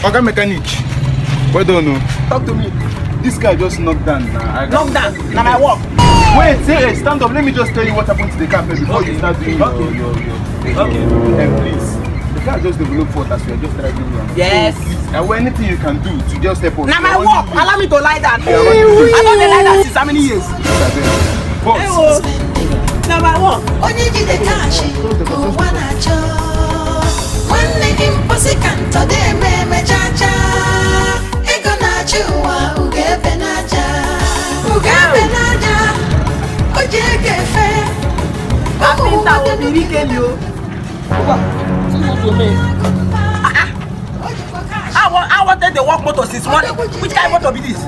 Oga Mechanic. Well done. Talk to me. This guy just knocked down. Knock down. Now my work. Wait, say, stand up. Let me just tell you what happened to the car before you start doing your please. The car just developed fault as we are just driving around. Yes. So, please, anything you can do to just help us. Now my work. Allow me to lie down. I don't lie down since how many years? Boss. Now my work. Onye jide kashi, ụwa na-achọ. Nwanne gị mposi ka ntọ dị eme chacha. Ego na-achị ụwa, ugebe n'aja. Ugebe n'aja, o ji ego efe. Kapịnta obiri keli o. I wanted the work motor since morning. Which kind of motor be this?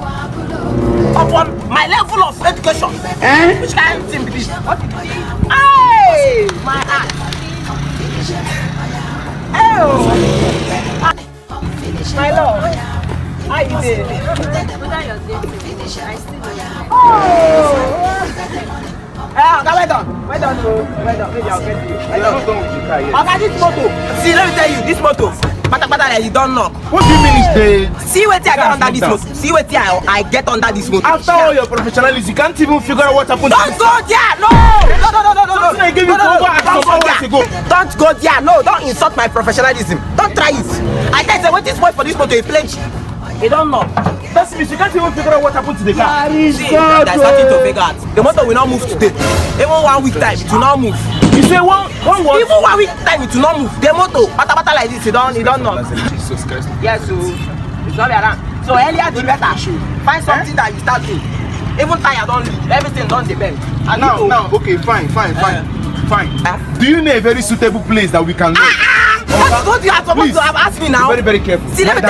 Upon my level of education. Which kind of thing be this? Hey! My eye. Oh! My lord. How you doing? Well done. Maybe I'll get you. Okay, this motor. See, let me tell you, this motor. Pata you don't knock. What do you mean is the... See what I get under this motor. See what I get under this motor. After all your professionalism, you can't even figure out what happened. Don't go there! No! I gave you over Don't go there! No, don't insult my professionalism. Don't try it. I tell you, what is worth for this motor? A pledge. You don't know. That means you can't even figure out what happened to the car. See, there's nothing to figure out. The motor will not move today. Even 1 week time, it will not move. You say one what? Even 1 week time, it will not move. The motor, pata like this, you don't know. Jesus Christ. Yes, so it's not around. So earlier the better. Find something that you start doing. Even tire don't leave. Everything don't depend. And now, okay, fine. Do you know a very suitable place that we can go? That's what you are supposed to have asked me now. Be very careful. See, let me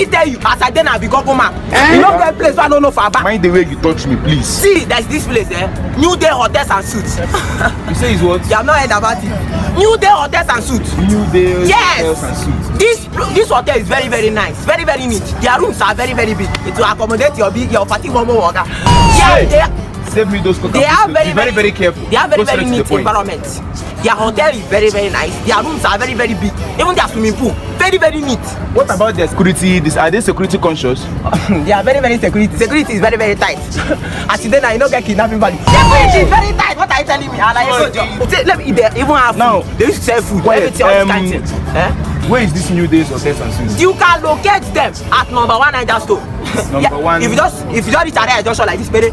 tell you. As I then I be Google map. You know that place I don't know for back. Mind the way you touch me, please. See, there's this place there. New Day Hotels and Suits. You say it's what? You have not heard about it. New Day Hotels and Suits. New Day Yes. Hotels and Suits. This hotel is very, very nice. Very, very neat. Their rooms are very, very big. It will accommodate your party one more worker. Yeah, save me those coconuts. They are very careful. They are very neat environment. Their hotel is very, very nice. Their rooms are very, very big. Even their swimming pool, very, very neat. What about their security? Are they security conscious? They are very, very security. Security is very, very tight. As then I know get kidnapping value. Security is very tight. What are you telling me? Let me they even have now. They used to sell food. Everything all kind of thing. Where is this New Days Hotels and Suits? You can locate them at number 1 Niger store. Number one. If you just reach a junction like this, baby,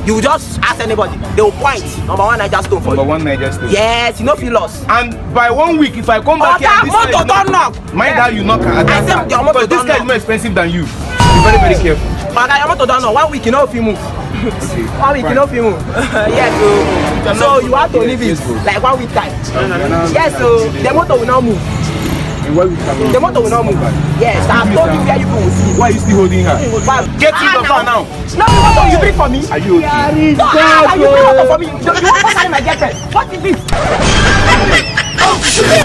you will just ask anybody. They will point number 1 Niger store for you. Number 1 Niger store. Yes, you know feel lost. And by 1 week, if I come back here, this motor don't knock. Mind how you knock at I said your motor because this don't guy is knock. more expensive than you. Be very, very careful. But your motor don't know. 1 week you know if you move. Okay. 1 week you know if you move. Yes, so you have to leave it like 1 week time. Yes, so the motor will not move. The motor will not move. Yes, I have told you where you will see. Why are you still holding her? Get in the car now. No, the motor you bring for me. Are you okay? No, you bring motor for me. You want to carry my girlfriend. What is this? Oh, shit.